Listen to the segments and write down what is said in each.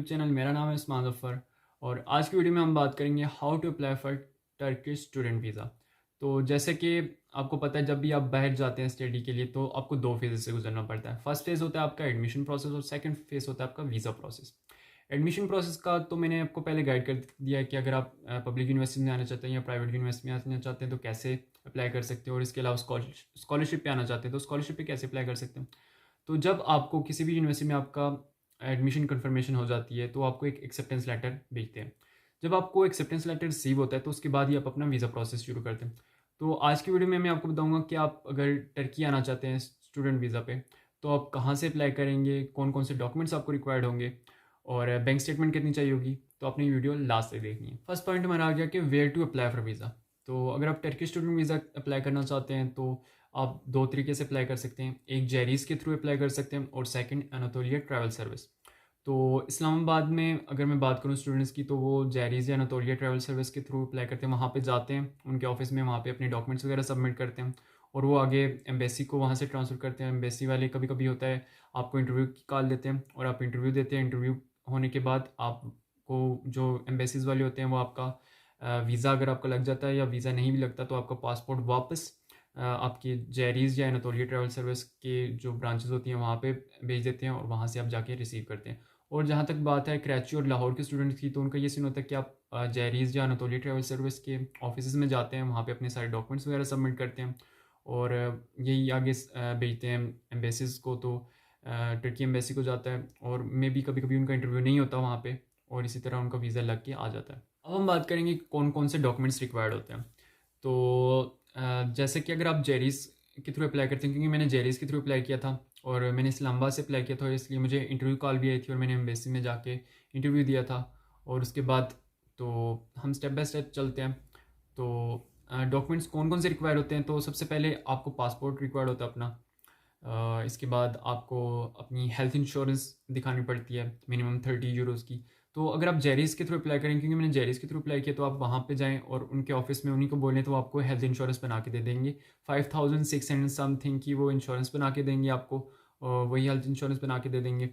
YouTube channel. मेरा नाम है उस्मान ज़फ़र और आज की वीडियो में हम बात करेंगे how to apply for Turkish student visa. तो जैसे कि आपको पता है, जब भी आप बाहर जाते हैं स्टडी के लिए तो आपको दो फेज़ से गुजरना पड़ता है। फर्स्ट फेज़ होता है आपका एडमिशन प्रोसेस और सेकंड फेज़ होता है आपका वीज़ा प्रोसेस। एडमिशन प्रोसेस का तो मैंने आपको पहले गाइड कर दिया है कि अगर आप पब्लिक यूनिवर्सिटी में आना चाहते हैं या प्राइवेट यूनिवर्सिटी में आना चाहते हैं तो कैसे अप्लाई कर सकते हैं, और इसके अलावा स्कॉलरशिप पे आना चाहते हैं तो स्कॉलरशिप पे कैसे अप्लाई कर सकते हैं। तो जब आपको किसी भी यूनिवर्सिटी में आपका एडमिशन कन्फर्मेशन हो जाती है तो आपको एक एक्सेप्टेंस लेटर भेजते हैं। जब आपको एक्सेप्टेंस लेटर रिसीव होता है तो उसके बाद ही आप अपना वीज़ा प्रोसेस शुरू करते हैं। तो आज की वीडियो में मैं आपको बताऊंगा कि आप अगर टर्की आना चाहते हैं स्टूडेंट वीज़ा पे तो आप कहाँ से अप्लाई करेंगे, कौन कौन से डॉक्यूमेंट्स आपको रिक्वायर्ड होंगे और बैंक स्टेटमेंट कितनी चाहिए होगी। तो आपने वीडियो लास्ट तक देखनी है। फर्स्ट पॉइंट हमारा आ गया कि where to apply for visa. तो अगर आप टर्की स्टूडेंट वीज़ा अप्लाई करना चाहते हैं तो आप दो तरीके से अप्लाई कर सकते हैं। एक जेरीज के थ्रू अप्लाई कर सकते हैं और सेकंड अनातोलिया ट्रैवल सर्विस। तो इस्लामाबाद में अगर मैं बात करूँ स्टूडेंट्स की तो वो जेरीज या अनातोलिया ट्रैवल सर्विस के थ्रू अप्लाई करते हैं। वहाँ पे जाते हैं उनके ऑफिस में, वहाँ पे अपने डॉक्यूमेंट्स वगैरह सबमिट करते हैं और वो आगे एम्बेसी को वहाँ से ट्रांसफ़र करते हैं। एम्बेसी वाले कभी कभी होता है आपको इंटरव्यू की कॉल देते हैं और आप इंटरव्यू देते हैं। इंटरव्यू होने के बाद आपको जो एम्बेसीज़ वाले होते हैं वो आपका वीज़ा अगर आपका लग जाता है या वीज़ा नहीं भी लगता तो आपका पासपोर्ट वापस आपकी जेरीज या एनातोलिया ट्रैवल सर्विस के जो ब्रांचेस होती हैं वहाँ पे भेज देते हैं और वहाँ से आप जाके रिसीव करते हैं। और जहाँ तक बात है कराची और लाहौर के स्टूडेंट्स की, तो उनका ये सीन होता है कि आप जेरीज या अनातोलिया ट्रैवल सर्विस के ऑफिस में जाते हैं, वहाँ पे अपने सारे डॉक्यूमेंट्स वगैरह सबमिट करते हैं और यही आगे भेजते हैं एम्बेसीज़ को। तो टर्की एम्बेसी को जाता है और मे भी कभी कभी उनका इंटरव्यू नहीं होता वहाँ पे और इसी तरह उनका वीज़ा लग के आ जाता है। अब हम बात करेंगे कौन कौन से डॉक्यूमेंट्स रिक्वायर्ड होते हैं। तो जैसे कि अगर आप जेरीज के थ्रू अप्लाई करते हैं, क्योंकि मैंने जेरीज के थ्रू अप्लाई किया था और मैंने इस्लामाबाद से अप्लाई किया था, इसलिए मुझे इंटरव्यू कॉल भी आई थी और मैंने एम्बेसी में जाके इंटरव्यू दिया था। और उसके बाद तो हम स्टेप बाय स्टेप चलते हैं। तो डॉक्यूमेंट्स कौन कौन से रिक्वायर होते हैं, तो सबसे पहले आपको पासपोर्ट रिक्वायर्ड होता है अपना। इसके बाद आपको अपनी हेल्थ इंश्योरेंस दिखानी पड़ती है मिनिमम 30 यूरोज़ की। तो अगर आप जेरीज के थ्रू अप्लाई करें, क्योंकि मैंने जेरीज के थ्रू अप्लाई किया, तो आप वहाँ पे जाएं और उनके ऑफिस में उन्हीं को बोलें तो वो आपको हेल्थ इंश्योरेंस बना के दे देंगे। 5600 समथिंग की वो इंश्योरेंस बना के देंगे आपको, वही हेल्थ इंश्योरेंस बना के दे देंगे।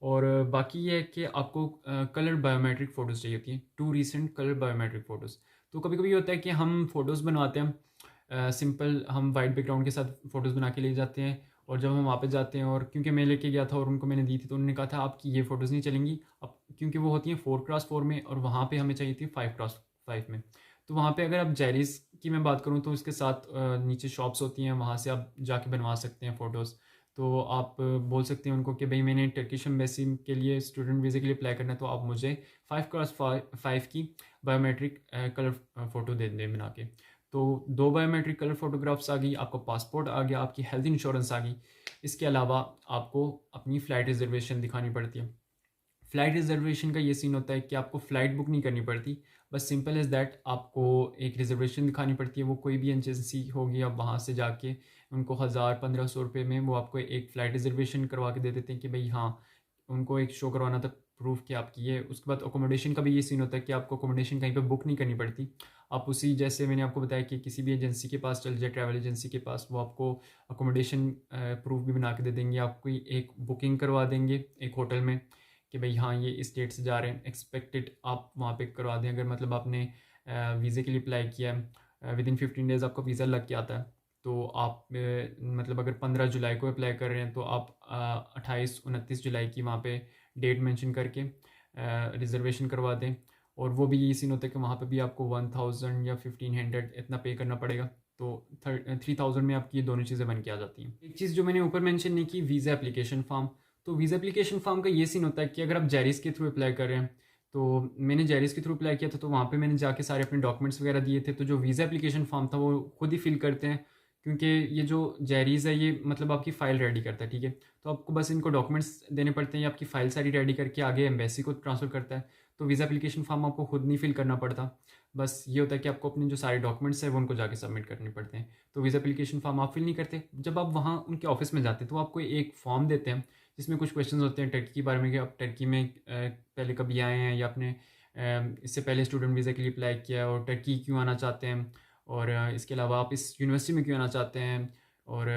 और बाकी ये है कि आपको कलर बायोमेट्रिक फ़ोटोज़ चाहिए होती हैं, 2 रीसेंट कलर बायोमेट्रिक फ़ोटोज़। तो कभी कभी होता है कि हम फ़ोटोज़ बनवाते हैं सिंपल, हम वाइट बैकग्राउंड के साथ फ़ोटोज़ बना के ले जाते हैं और जब हम वापस जाते हैं, और क्योंकि मैं लेके गया था और उनको मैंने दी थी तो उन्होंने कहा था आपकी ये फ़ोटोज़ नहीं चलेंगी अब, क्योंकि वो होती हैं 4x4 में और वहाँ पे हमें चाहिए थी 5x5 में। तो वहाँ पे अगर आप जेरीज की मैं बात करूँ तो उसके साथ नीचे शॉप्स होती हैं, वहाँ से आप जाके बनवा सकते हैं फ़ोटोज़। तो आप बोल सकते हैं उनको कि भाई मैंने टर्किश एम्बेसी के लिए स्टूडेंट वीज़े के लिए अप्लाई करना है, तो आप मुझे 5x5 की बायोमेट्रिक कलर फ़ोटो दे दें बना के। तो दो बायोमेट्रिक कलर फोटोग्राफ्स आ गई, आपका पासपोर्ट आ गया, आपकी हेल्थ इंश्योरेंस आ गई। इसके अलावा आपको अपनी फ़्लाइट रिजर्वेशन दिखानी पड़ती है। फ़्लाइट रिजर्वेशन का ये सीन होता है कि आपको फ़्लाइट बुक नहीं करनी पड़ती, बस सिंपल एज़ दैट आपको एक रिजर्वेशन दिखानी पड़ती है। वो कोई भी एजेंसी होगी, आप वहाँ से जाके उनको 1000-1500 रुपये में वो आपको एक फ़्लाइट रिजर्वेशन करवा के दे देते हैं कि भाई हाँ, उनको एक शो करवाना था प्रूफ कि आपकी है। उसके बाद अकोमोडेशन का भी ये सीन होता है कि आपको अकोमोडेशन कहीं पे बुक नहीं करनी पड़ती। आप उसी, जैसे मैंने आपको बताया कि किसी भी एजेंसी के पास चल जाए, ट्रैवल एजेंसी के पास, वो आपको अकोमोडेशन प्रूफ भी बना के दे देंगे। आपको एक बुकिंग करवा देंगे एक होटल में कि भाई हाँ ये इस डेट से जा रहे हैं, एक्सपेक्टेड आप वहाँ पे करवा दें। अगर मतलब आपने वीज़े के लिए अप्लाई किया है, विद इन 15 डेज़ आपका वीज़ा लग के आता है, तो आप मतलब अगर 15 जुलाई को अप्लाई कर रहे हैं तो आप 28-29 जुलाई की वहाँ पे डेट मेंशन करके रिज़र्वेशन करवा दें। और वो भी ये सीन होता है कि वहाँ पे भी आपको 1000 या 1500 इतना पे करना पड़ेगा। तो 3000 में आपकी ये दोनों चीज़ें बन के आ जाती हैं। एक चीज़ जो मैंने ऊपर मेंशन नहीं की, वीज़ा एप्लीकेशन फॉर्म। तो वीज़ा एप्लीकेशन फॉर्म का ये सीन होता है कि अगर आप जेरिस के थ्रू अप्लाई कर रहे हैं, तो मैंने जेरिस के थ्रू अप्लाई किया था, तो वहाँ पे मैंने जाके सारे अपने डॉक्यूमेंट्स वगैरह दिए थे। तो जो वीज़ा एप्लीकेशन फॉर्म था वो खुद ही फिल करते हैं, क्योंकि ये जो जेरीज़ है ये मतलब आपकी फ़ाइल रेडी करता है, ठीक है। तो आपको बस इनको डॉक्यूमेंट्स देने पड़ते हैं, ये आपकी फ़ाइल सारी रेडी करके आगे एम्बेसी को ट्रांसफ़र करता है। तो वीज़ा एप्लीकेशन फॉर्म आपको खुद नहीं फिल करना पड़ता, बस ये होता है कि आपको अपने जो सारे डॉक्यूमेंट्स हैं वो उनको जाके सबमिट करने पड़ते हैं। तो वीज़ा एप्लीकेशन फॉर्म आप फिल नहीं करते। जब आप वहाँ उनके ऑफिस में जाते हैं तो आपको एक फॉर्म देते हैं जिसमें कुछ क्वेश्चन होते हैं टर्की के बारे में कि आप टर्की में पहले कभी आए हैं या आपने इससे पहले स्टूडेंट वीज़ा के लिए अप्लाई किया है, और टर्की क्यों आना चाहते हैं, और इसके अलावा आप इस यूनिवर्सिटी में क्यों आना चाहते हैं। और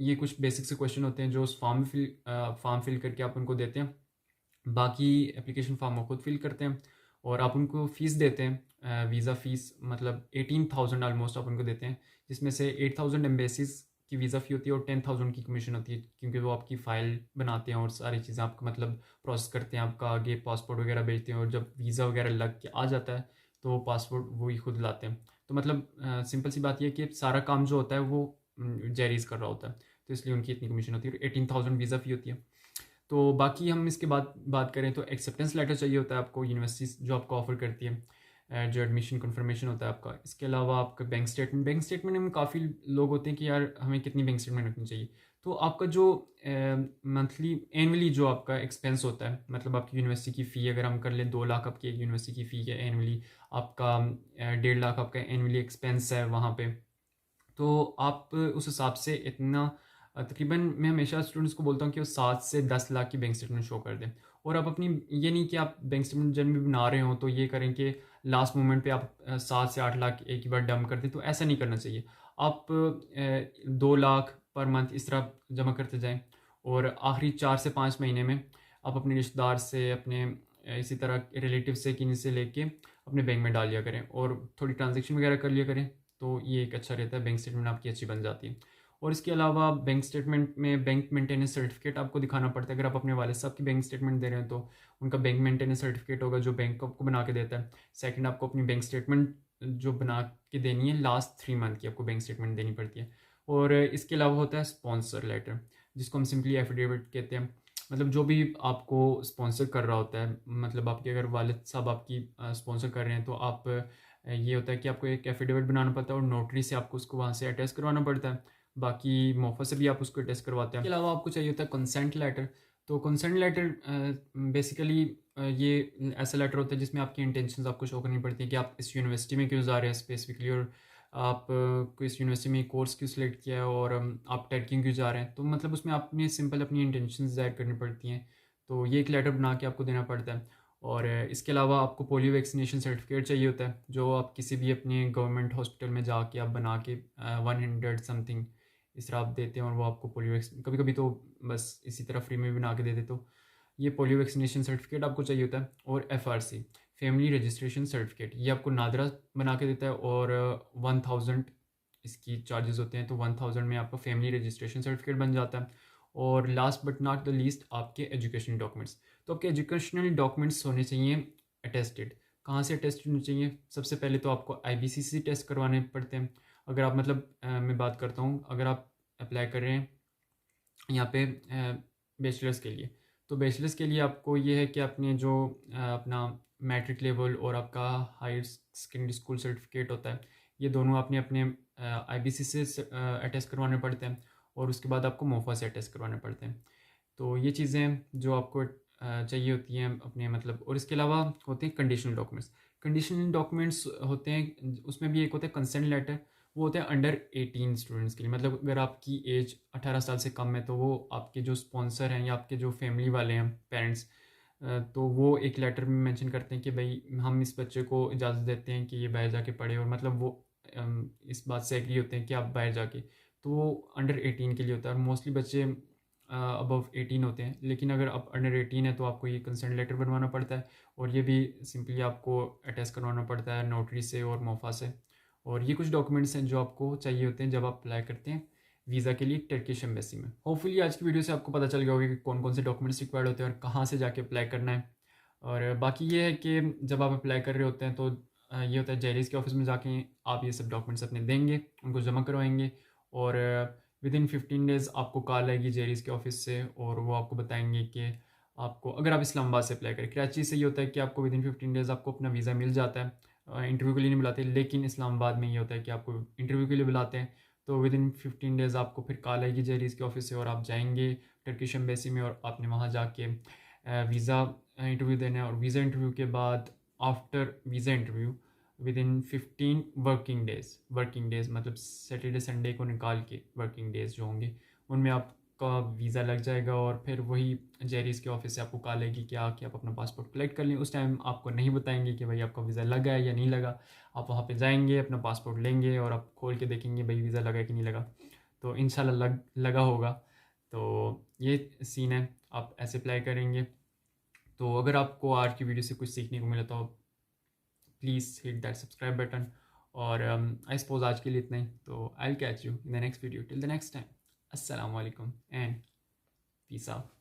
ये कुछ बेसिक से क्वेश्चन होते हैं जो उस फॉर्म फिल करके आप उनको देते हैं। बाकी एप्लीकेशन फॉर्म वो खुद फिल करते हैं और आप उनको फ़ीस देते हैं। वीज़ा फ़ीस मतलब 18,000 ऑलमोस्ट आप उनको देते हैं, जिसमें से 8,000 एम्बेसीज़ की वीज़ा फ़ी होती है और 10,000 की कमीशन होती है, क्योंकि वो आपकी फ़ाइल बनाते हैं और सारी चीज़ें आपका मतलब प्रोसेस करते हैं, आपका आगे पासपोर्ट वगैरह भेजते हैं और जब वीज़ा वगैरह लग के आ जाता है तो वो पासपोर्ट वो ही खुद लाते हैं। तो मतलब सिंपल सी बात ये है कि सारा काम जो होता है वो जेरीज़ कर रहा होता है, तो इसलिए उनकी इतनी कमीशन होती है और 18,000 वीज़ा फ़ी होती है। तो बाकी हम इसके बाद बात करें तो एक्सेप्टेंस लेटर चाहिए होता है आपको, यूनिवर्सिटी जो आपको ऑफ़र करती है, जो एडमिशन कन्फर्मेशन होता है आपका। इसके अलावा आपका बैंक स्टेटमेंट में काफ़ी लोग होते हैं कि यार हमें कितनी बैंक स्टेटमेंट रखनी चाहिए। तो आपका जो मंथली एनुअली जो आपका एक्सपेंस होता है, मतलब आपकी यूनिवर्सिटी की फ़ी अगर हम कर लें 2 लाख आपकी एक यूनिवर्सिटी की फ़ी है एनुअली, आपका 1.5 लाख आपका एनुअली एक्सपेंस है वहाँ पे। तो आप उस हिसाब से इतना तकरीबन मैं हमेशा स्टूडेंट्स को बोलता हूँ कि वो 7 से 10 लाख की बैंक स्टेटमेंट शो कर दें। और आप अपनी ये नहीं कि आप बैंक स्टेटमेंट जब भी बना रहे हो तो ये करें कि लास्ट मोमेंट पे आप 7 से 8 लाख एक ही बार डंप कर दें, तो ऐसा नहीं करना चाहिए। आप 2 लाख पर मंथ इस तरह जमा करते जाएं और आखिरी 4 से 5 महीने में आप अपने रिश्तेदार से, अपने इसी तरह रिलेटिव से, किन्हीं से लेके अपने बैंक में डाल लिया करें और थोड़ी ट्रांजेक्शन वगैरह कर लिया करें। तो ये एक अच्छा रहता है, बैंक स्टेटमेंट आपकी अच्छी बन जाती है। और इसके अलावा बैंक स्टेटमेंट में बैंक मेंटेनेंस सर्टिफिकेट आपको दिखाना पड़ता है। अगर आप अपने वाले साहब की बैंक स्टेटमेंट दे रहे हैं तो उनका बैंक मेंटेनेंस सर्टिफिकेट होगा जो बैंक आपको बना के देता है। सेकंड, आपको अपनी बैंक स्टेटमेंट जो बना के देनी है लास्ट 3 मंथ की आपको बैंक स्टेटमेंट देनी पड़ती है। और इसके अलावा होता है स्पॉन्सर लेटर, जिसको हम सिंपली एफिडेविट कहते हैं। मतलब जो भी आपको स्पॉन्सर कर रहा होता है, मतलब आपके अगर वालिद साहब आपकी स्पॉन्सर कर रहे हैं तो आप ये होता है कि आपको एक एफिडेविट बनाना पड़ता है और नोटरी से आपको उसको वहाँ से अटैच करवाना पड़ता है। बाकी मोफा से भी आप उसको अटैच करवाते हैं। इसके अलावा आपको चाहिए होता है कंसेंट लेटर। तो कंसेंट लेटर बेसिकली ये ऐसा लेटर होता है जिसमें आपकी इंटेंशंस आपको शो करनी पड़ती है कि आप इस यूनिवर्सिटी में क्यों जा रहे हैं स्पेसिफिकली, और आप को इस यूनिवर्सिटी में कोर्स क्यों सिलेक्ट किया है, और आप टेट क्यों जा रहे हैं। तो मतलब उसमें आपने सिंपल अपनी इंटेंशंस ज़ाहिर करनी पड़ती हैं। तो ये एक लेटर बना के आपको देना पड़ता है। और इसके अलावा आपको पोलियो वैक्सीनेशन सर्टिफिकेट चाहिए होता है, जो आप किसी भी अपने गवर्नमेंट हॉस्पिटल में जाके आप बना के 100 समथिंग इस तरह आप देते हैं और वो आपको पोलियो वैक्सीन, कभी कभी तो बस इसी तरह फ्री में भी बना के दे देते। तो ये पोलियो वैक्सीनेशन सर्टिफिकेट आपको चाहिए होता है। और FRC, फैमिली रजिस्ट्रेशन सर्टिफिकेट, ये आपको नादरा बना के देता है और 1000 इसकी चार्जेस होते हैं। तो 1000 में आपका फैमिली रजिस्ट्रेशन सर्टिफिकेट बन जाता है। और last but not the least, आपके एजुकेशनल डॉक्यूमेंट्स। तो आपके एजुकेशनल डॉक्यूमेंट्स होने चाहिए अटेस्टेड। कहाँ से अटेस्टेड होने चाहिए? सबसे पहले तो आपको IBCC टेस्ट करवाने पड़ते हैं। अगर आप मतलब मैं बात करता हूँ, अगर आप अप्लाई कर रहे हैं यहाँ पे बैचलर्स के लिए, तो बैचलर्स के लिए आपको ये है कि आपने जो अपना मैट्रिक लेवल और आपका हायर सेकेंडरी स्कूल सर्टिफिकेट होता है, ये दोनों आपने अपने IBC से अटेस्ट करवाने पड़ते हैं और उसके बाद आपको मोफा से अटेस्ट करवाने पड़ते हैं। तो ये चीज़ें जो आपको चाहिए होती हैं अपने मतलब। और इसके अलावा होते हैं कंडीशनल डॉक्यूमेंट्स। कंडीशनल डॉक्यूमेंट्स होते हैं, उसमें भी एक होता है कंसेंट लेटर। वो होता है अंडर 18 स्टूडेंट्स के लिए, मतलब अगर आपकी एज 18 साल से कम है तो वो आपके जो स्पॉन्सर हैं या आपके जो फैमिली वाले हैं पेरेंट्स, तो वो एक लेटर में मेंशन करते हैं कि भाई हम इस बच्चे को इजाज़त देते हैं कि ये बाहर जाके पढ़े, और मतलब वो इस बात से एग्री होते हैं कि आप बाहर जाके। तो वो अंडर 18 के लिए होता है और मोस्टली बच्चे अबव 18 होते हैं। लेकिन अगर आप अंडर 18 है तो आपको ये कंसेंट लेटर बनवाना पड़ता है और ये भी सिंपली आपको अटैच करवाना पड़ता है नोटरी से और मोफा से। और ये कुछ डॉक्यूमेंट्स हैं जो आपको चाहिए होते हैं जब आप अप्लाई करते हैं वीज़ा के लिए टर्किश एम्बेसी में। होपफुली आज की वीडियो से आपको पता चल गया होगा कि कौन कौन से डॉक्यूमेंट्स रिक्वायर्ड होते हैं और कहाँ से जाके अप्लाई करना है। और बाकी ये है कि जब आप अप्लाई कर रहे होते हैं तो ये होता है जेरिस के ऑफिस में जाके आप ये सब डॉक्यूमेंट्स अपने देंगे, उनको जमा करवाएंगे और विद इन 15 डेज़ आपको कॉल आएगी जेरिस के ऑफिस से और वो आपको बताएंगे कि आपको, अगर आप इस्लामाबाद से अप्लाई करें, कराची से ये होता है कि आपको विद इन 15 डेज़ आपको अपना वीज़ा मिल जाता है। इंटरव्यू के लिए नहीं बुलाते, लेकिन इस्लामाबाद में ये होता है कि आपको इंटरव्यू के लिए बुलाते हैं। तो विद इन 15 डेज़ आपको फिर कॉल आएगी जेरिस के ऑफिस से और आप जाएंगे टर्किश एम्बेसी में और आपने वहाँ जाके वीज़ा इंटरव्यू देना है। और वीज़ा इंटरव्यू के बाद after visa interview with in 15 working days मतलब सैटरडे संडे को निकाल के वर्किंग डेज़ जो होंगे उनमें आपका वीज़ा लग जाएगा। और फिर वही जेरिस के ऑफिस से आपको कॉल आएगी कि आके आप अपना पासपोर्ट कलेक्ट कर लें। उस टाइम आपको नहीं बताएंगे कि भाई आपका वीज़ा लगा है या नहीं लगा। आप वहाँ पे जाएंगे, अपना पासपोर्ट लेंगे और आप खोल के देखेंगे भाई वीज़ा लगा है कि नहीं लगा। तो इंशाल्लाह लगा होगा। तो ये सीन है, आप ऐसे अप्लाई करेंगे। तो अगर आपको आज की वीडियो से कुछ सीखने को मिला तो please hit that subscribe button. और आई सपोज आज के लिए इतना ही, तो I will catch you in the next video. Till the next time, अस्सलाम वालेकुम एंड पीस आउट।